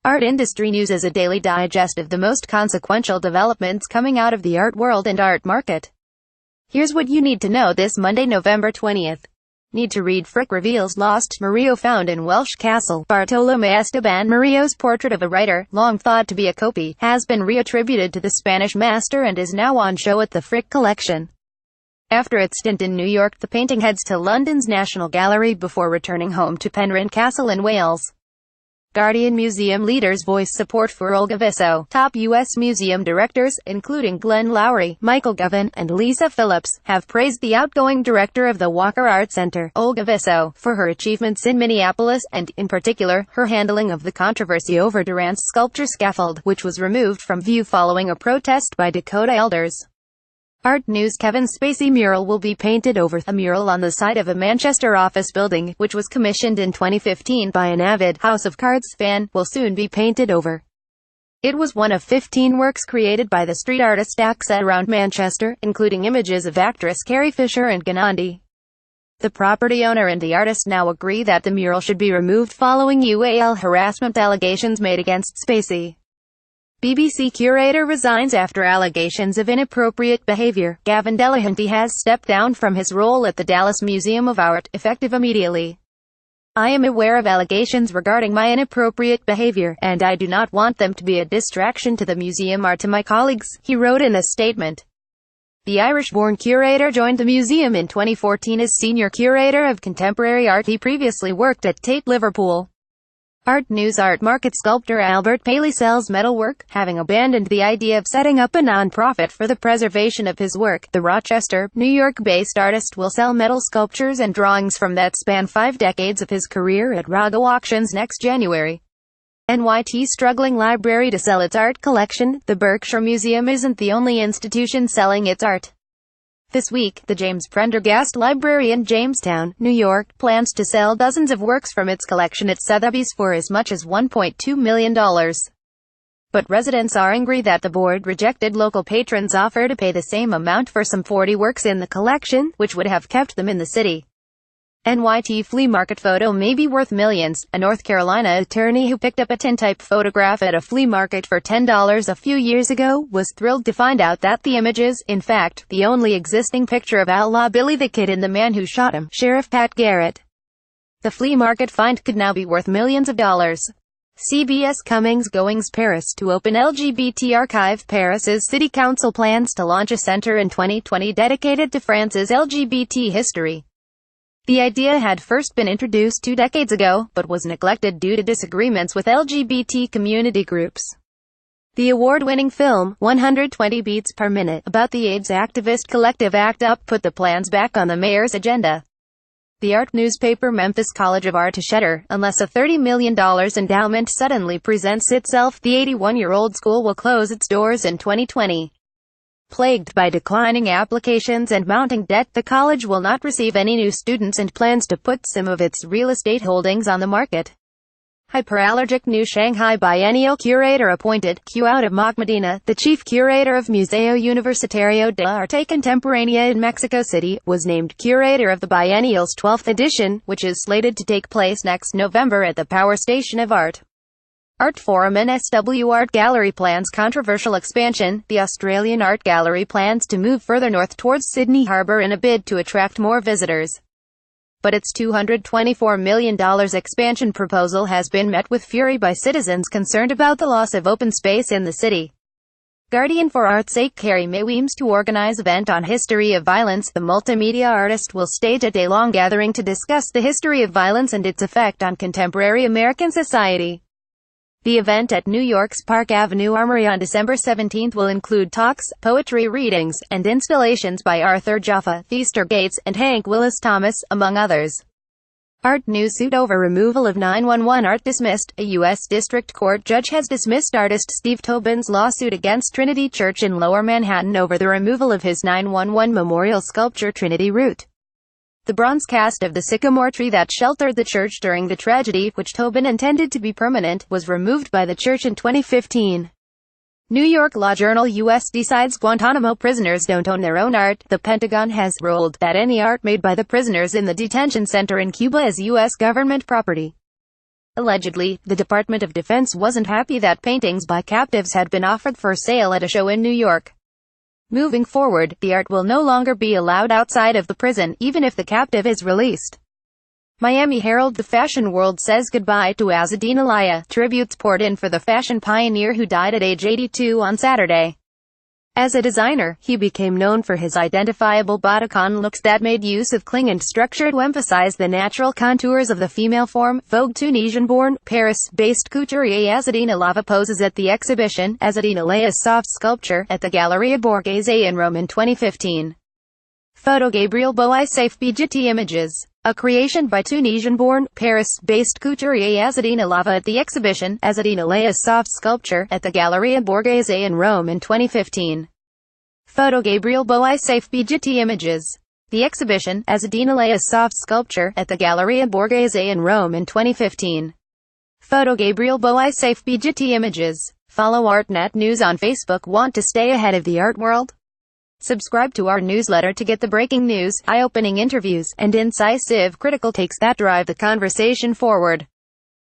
Art industry news is a daily digest of the most consequential developments coming out of the art world and art market. Here's what you need to know this Monday, November 20th. Need to read: Frick reveals lost Murillo found in Welsh Castle. Bartolomé Esteban Murillo's portrait of a writer, long thought to be a copy, has been reattributed to the Spanish master and is now on show at the Frick collection. After its stint in New York, the painting heads to London's National Gallery before returning home to Penrhyn Castle in Wales. Guardian museum leaders voice support for Olga Visso. Top U.S. museum directors, including Glenn Lowry, Michael Govan, and Lisa Phillips, have praised the outgoing director of the Walker Art Center, Olga Visso, for her achievements in Minneapolis and, in particular, her handling of the controversy over Durant's sculpture scaffold, which was removed from view following a protest by Dakota elders. Art news: Kevin Spacey mural will be painted over. A mural on the side of a Manchester office building, which was commissioned in 2015 by an avid House of Cards fan, will soon be painted over. It was one of 15 works created by the street artist set around Manchester, including images of actress Carrie Fisher and Gandhi. The property owner and the artist now agree that the mural should be removed following UAL harassment allegations made against Spacey. BBC curator resigns after allegations of inappropriate behavior. Gavin Delahanty has stepped down from his role at the Dallas Museum of Art, effective immediately. "I am aware of allegations regarding my inappropriate behavior, and I do not want them to be a distraction to the museum or to my colleagues," he wrote in a statement. The Irish-born curator joined the museum in 2014 as senior curator of contemporary art. He previously worked at Tate, Liverpool. Art news: art market sculptor Albert Paley sells metalwork, having abandoned the idea of setting up a non-profit for the preservation of his work. The Rochester, New York-based artist will sell metal sculptures and drawings from that span 5 decades of his career at Rago Auctions next January. NYT struggling library to sell its art collection. The Berkshire Museum isn't the only institution selling its art. This week, the James Prendergast Library in Jamestown, New York, plans to sell dozens of works from its collection at Sotheby's for as much as $1.2 million. But residents are angry that the board rejected local patrons' offer to pay the same amount for some 40 works in the collection, which would have kept them in the city. NYT flea market photo may be worth millions. A North Carolina attorney who picked up a tintype photograph at a flea market for $10 a few years ago was thrilled to find out that the image is, in fact, the only existing picture of Outlaw Billy the Kid and the man who shot him, Sheriff Pat Garrett. The flea market find could now be worth millions of dollars. CBS Cummings Goings Paris to open LGBT archive. Paris's city council plans to launch a center in 2020 dedicated to France's LGBT history. The idea had first been introduced 2 decades ago, but was neglected due to disagreements with LGBT community groups. The award-winning film, 120 Beats Per Minute, about the AIDS activist collective ACT UP, put the plans back on the mayor's agenda. The art newspaper Memphis College of Art Shutter, unless a $30 million endowment suddenly presents itself. The 81-year-old school will close its doors in 2020. Plagued by declining applications and mounting debt, the college will not receive any new students and plans to put some of its real estate holdings on the market. Hyperallergic new Shanghai Biennial curator appointed. Q out of Medina, the chief curator of Museo Universitario de Arte Contemporánea in Mexico City, was named curator of the biennial's 12th edition, which is slated to take place next November at the Power Station of Art. Art Forum NSW Art Gallery plans controversial expansion. The Australian Art Gallery plans to move further north towards Sydney Harbour in a bid to attract more visitors. But its $224 million expansion proposal has been met with fury by citizens concerned about the loss of open space in the city. Guardian: for art's sake, Carrie Mae Weems to organize event on history of violence. The multimedia artist will stage a day-long gathering to discuss the history of violence and its effect on contemporary American society. The event at New York's Park Avenue Armory on December 17 will include talks, poetry readings, and installations by Arthur Jaffa, Theaster Gates, and Hank Willis Thomas, among others. Art news: suit over removal of 911 art dismissed. A U.S. District Court judge has dismissed artist Steve Tobin's lawsuit against Trinity Church in Lower Manhattan over the removal of his 911 memorial sculpture Trinity Root. The bronze cast of the sycamore tree that sheltered the church during the tragedy, which Tobin intended to be permanent, was removed by the church in 2015. New York Law Journal: U.S. decides Guantanamo prisoners don't own their own art. The Pentagon has ruled that any art made by the prisoners in the detention center in Cuba is U.S. government property. Allegedly, the Department of Defense wasn't happy that paintings by captives had been offered for sale at a show in New York. Moving forward, the art will no longer be allowed outside of the prison, even if the captive is released. Miami Herald. The fashion world says goodbye to Azzedine Alaïa. Tributes poured in for the fashion pioneer who died at age 82 on Saturday. As a designer, he became known for his identifiable bodycon looks that made use of clingant structure to emphasize the natural contours of the female form. Vogue. Tunisian-born, Paris-based couturier Azzedine Alaïa poses at the exhibition, Azzedine Alaïa's soft sculpture, at the Galleria Borghese in Rome in 2015. Photo. Gabriel Boy. Safe BGT Images. A creation by Tunisian-born, Paris-based couturier Azzedine Alaïa at the exhibition, Azzedine Alaïa's soft sculpture, at the Galleria Borghese in Rome in 2015. Photo. Gabriel Boy. Safe BGT Images. The exhibition, Azzedine Alaïa's soft sculpture, at the Galleria Borghese in Rome in 2015. Photo. Gabriel Boy. Safe BGT Images. Follow ArtNet News on Facebook. Want to stay ahead of the art world? Subscribe to our newsletter to get the breaking news, eye-opening interviews, and incisive critical takes that drive the conversation forward.